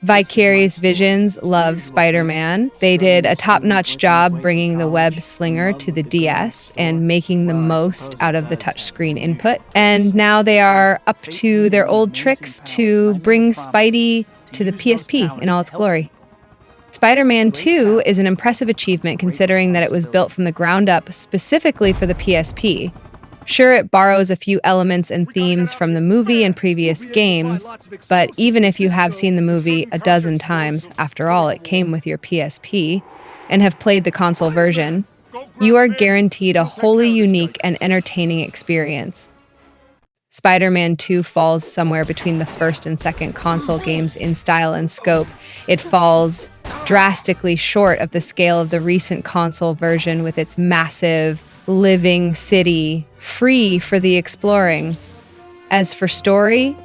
Vicarious Visions loves Spider-Man. They did a top-notch job bringing the web slinger to the DS and making the most out of the touchscreen input. And now they are up to their old tricks to bring Spidey to the PSP in all its glory. Spider-Man 2 is an impressive achievement considering that it was built from the ground up specifically for the PSP. Sure, it borrows a few elements and themes from the movie and previous games, but even if you have seen the movie a dozen times, after all, it came with your PSP, and have played the console version, you are guaranteed a wholly unique and entertaining experience. Spider-Man 2 falls somewhere between the first and second console games in style and scope. It falls drastically short of the scale of the recent console version with its massive, living city, free for the exploring. As for story,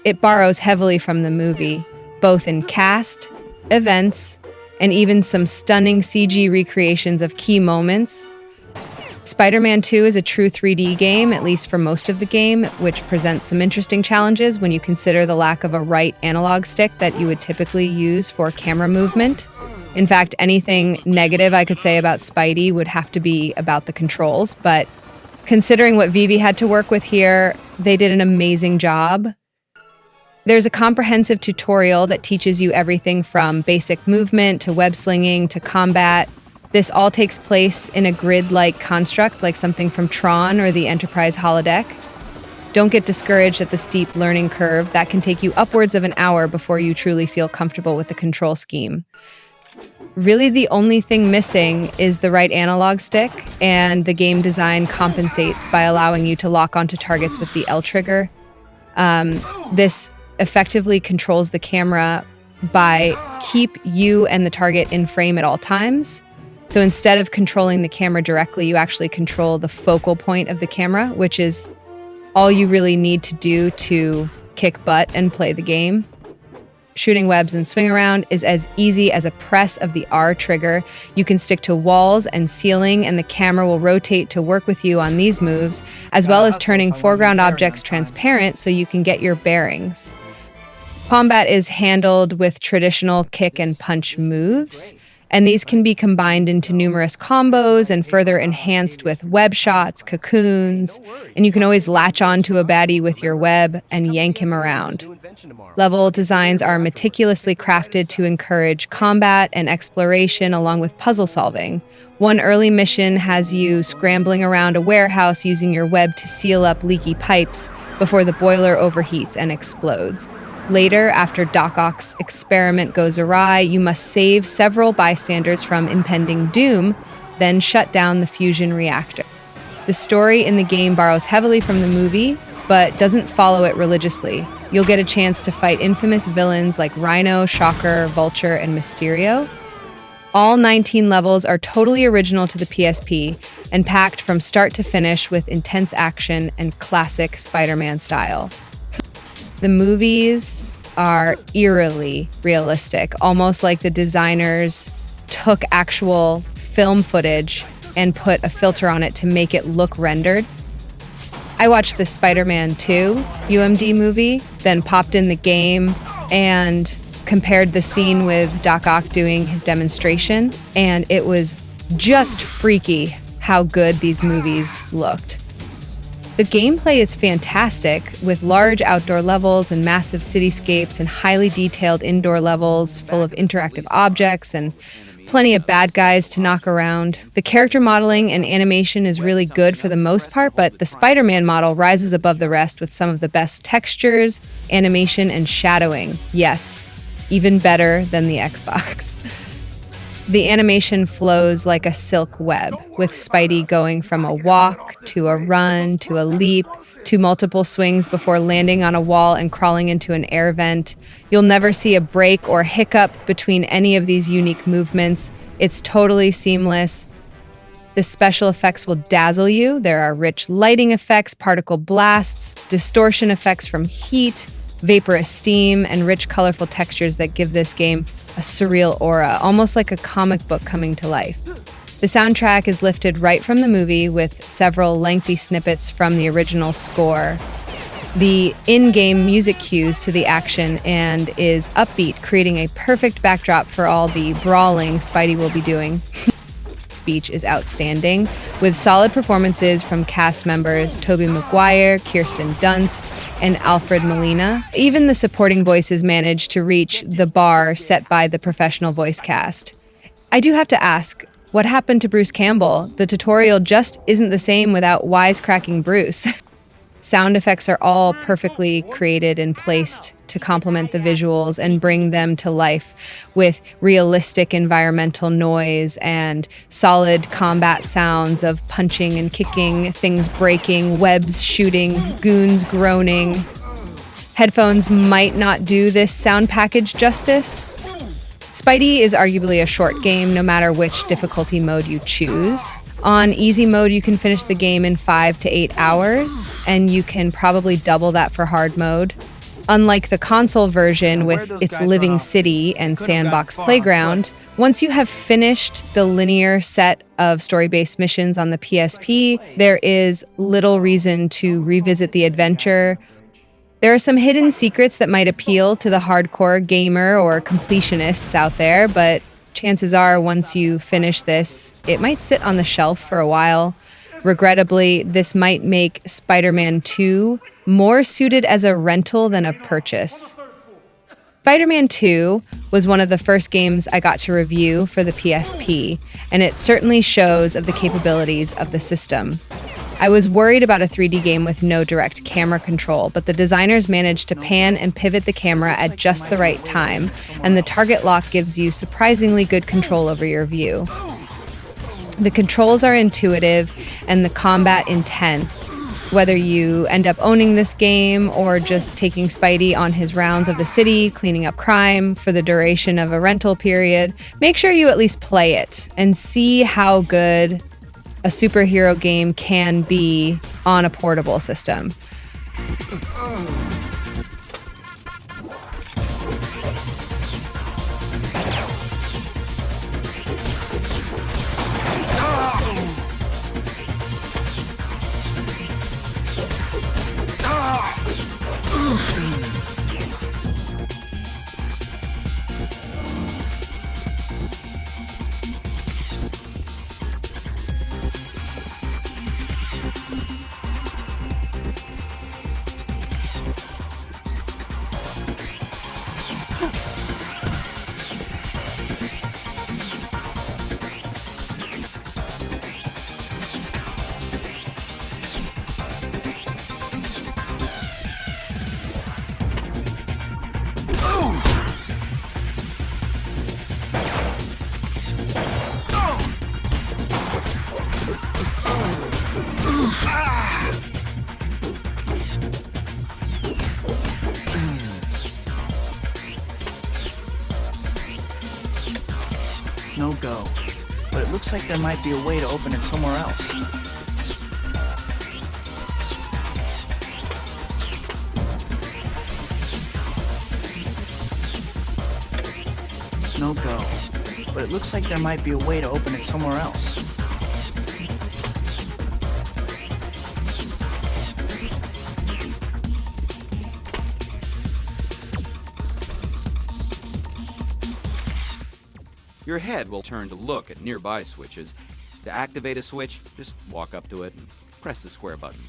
it borrows heavily from the movie, both in cast, events, and even some stunning CG recreations of key moments. Spider-Man 2 is a true 3D game, at least for most of the game, which presents some interesting challenges when you consider the lack of a right analog stick that you would typically use for camera movement. In fact, anything negative I could say about Spidey would have to be about the controls, but considering what Vivi had to work with here, they did an amazing job. There's a comprehensive tutorial that teaches you everything from basic movement to web slinging to combat. This all takes place in a grid-like construct like something from Tron or the Enterprise holodeck. Don't get discouraged at the steep learning curve. That can take you upwards of an hour before you truly feel comfortable with the control scheme. Really, the only thing missing is the right analog stick, and the game design compensates by allowing you to lock onto targets with the L trigger. This effectively controls the camera by keep you and the target in frame at all times. So instead of controlling the camera directly, you actually control the focal point of the camera, which is all you really need to do to kick butt and play the game. Shooting webs and swing around is as easy as a press of the R trigger. You can stick to walls and ceiling, and the camera will rotate to work with you on these moves, as well as turning foreground objects transparent so you can get your bearings. Combat is handled with traditional kick and punch moves, and these can be combined into numerous combos and further enhanced with web shots, cocoons, and you can always latch onto a baddie with your web and yank him around. Level designs are meticulously crafted to encourage combat and exploration along with puzzle solving. One early mission has you scrambling around a warehouse using your web to seal up leaky pipes before the boiler overheats and explodes. Later, after Doc Ock's experiment goes awry, you must save several bystanders from impending doom, then shut down the fusion reactor. The story in the game borrows heavily from the movie, but doesn't follow it religiously. You'll get a chance to fight infamous villains like Rhino, Shocker, Vulture, and Mysterio. All 19 levels are totally original to the PSP and packed from start to finish with intense action and classic Spider-Man style. The movies are eerily realistic, almost like the designers took actual film footage and put a filter on it to make it look rendered. I watched the Spider-Man 2 UMD movie, then popped in the game and compared the scene with Doc Ock doing his demonstration, and it was just freaky how good these movies looked. The gameplay is fantastic, with large outdoor levels and massive cityscapes and highly detailed indoor levels full of interactive objects and plenty of bad guys to knock around. The character modeling and animation is really good for the most part, but the Spider-Man model rises above the rest with some of the best textures, animation, and shadowing. Yes, even better than the Xbox. The animation flows like a silk web, with Spidey going from a walk to a run to a leap to multiple swings before landing on a wall and crawling into an air vent. You'll never see a break or hiccup between any of these unique movements. It's totally seamless. The special effects will dazzle you. There are rich lighting effects, particle blasts, distortion effects from heat, vaporous steam, and rich, colorful textures that give this game a surreal aura, almost like a comic book coming to life. The soundtrack is lifted right from the movie with several lengthy snippets from the original score. the in-game music cues to the action and is upbeat, creating a perfect backdrop for all the brawling Spidey will be doing. Speech is outstanding, with solid performances from cast members Tobey Maguire, Kirsten Dunst, and Alfred Molina. Even the supporting voices managed to reach the bar set by the professional voice cast. I do have to ask, what happened to Bruce Campbell? The tutorial just isn't the same without wisecracking Bruce. Sound effects are all perfectly created and placed to complement the visuals and bring them to life with realistic environmental noise and solid combat sounds of punching and kicking, things breaking, webs shooting, goons groaning. Headphones might not do this sound package justice. Spidey is arguably a short game no matter which difficulty mode you choose. On easy mode, you can finish the game in 5 to 8 hours, and you can probably double that for hard mode. Unlike the console version with its living city and sandbox playground, once you have finished the linear set of story-based missions on the PSP, there is little reason to revisit the adventure. There are some hidden secrets that might appeal to the hardcore gamer or completionists out there, but chances are once you finish this, it might sit on the shelf for a while. Regrettably, this might make Spider-Man 2 more suited as a rental than a purchase. Spider-Man 2 was one of the first games I got to review for the PSP, and it certainly shows of the capabilities of the system. I was worried about a 3D game with no direct camera control, but the designers managed to pan and pivot the camera at just the right time, and the target lock gives you surprisingly good control over your view. The controls are intuitive and the combat intense. Whether you end up owning this game or just taking Spidey on his rounds of the city, cleaning up crime for the duration of a rental period, make sure you at least play it and see how good a superhero game can be on a portable system. No go. But it looks like there might be a way to open it somewhere else. No go. But it looks like there might be a way to open it somewhere else. Your head will turn to look at nearby switches. To activate a switch, just walk up to it and press the square button.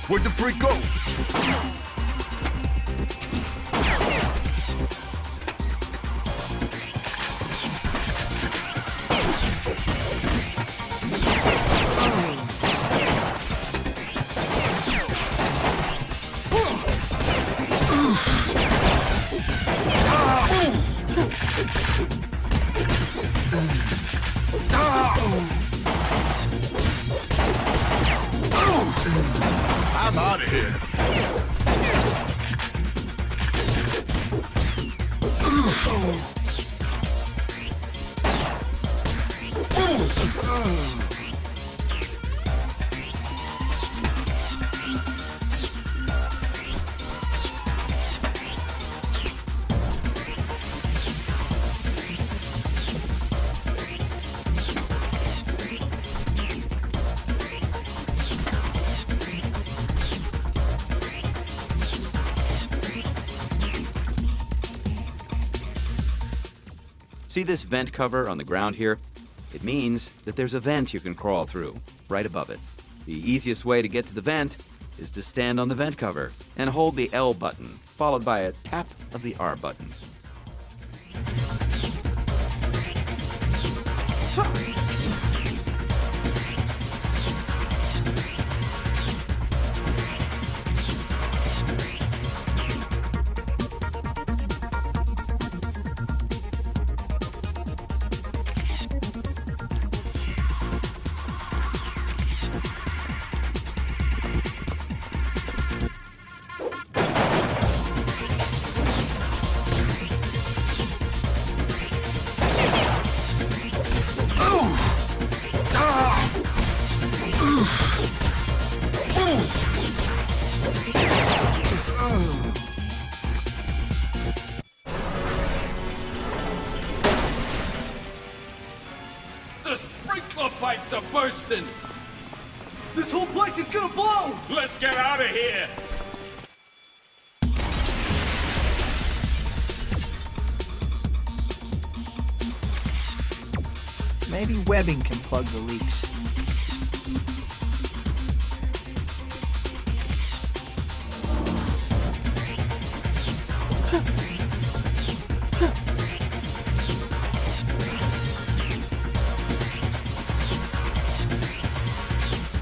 Where'd the freak go? I'm out of here. See this vent cover on the ground here? It means that there's a vent you can crawl through, right above it. The easiest way to get to the vent is to stand on the vent cover and hold the L button, followed by a tap of the R button. The sprinkler pipes are bursting! This whole place is gonna blow! Let's get out of here! Maybe webbing can plug the leaks.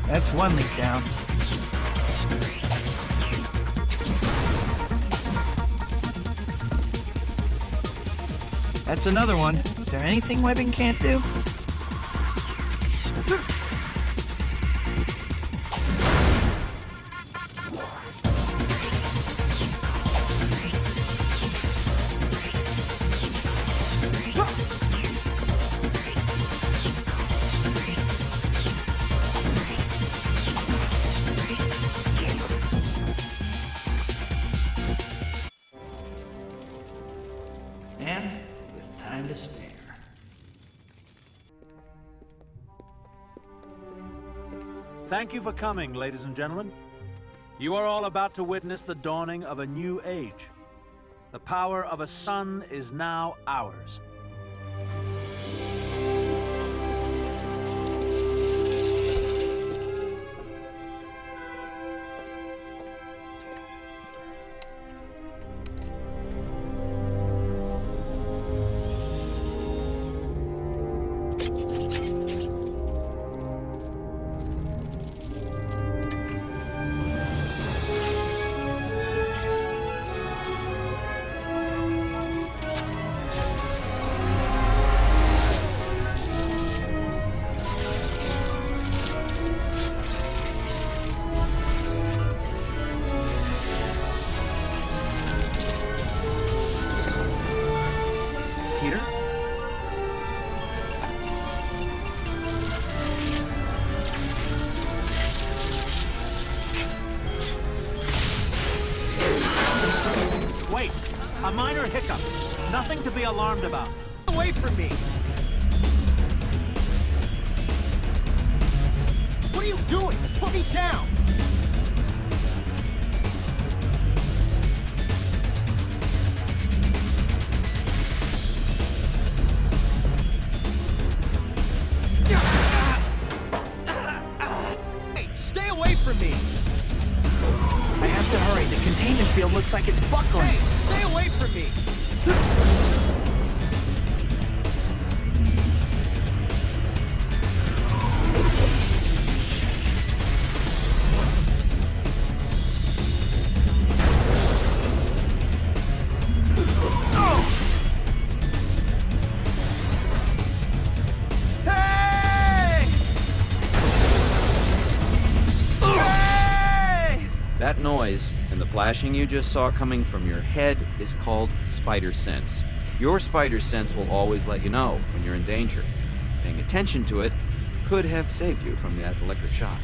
That's one leak down. That's another one. Is there anything webbing can't do? And with time to spare. Thank you for coming, ladies and gentlemen. You are all about to witness the dawning of a new age. The power of a sun is now ours. Peter? Wait, a minor hiccup. Nothing to be alarmed about. Away from me! What are you doing? Put me down! Hey, stay away from me! I have to hurry. The containment field looks like it's buckling. Hey, stay away from me! Hey! Hey! That noise and the flashing you just saw coming from your head is called spider sense. Your spider sense will always let you know when you're in danger. Paying attention to it could have saved you from that electric shock.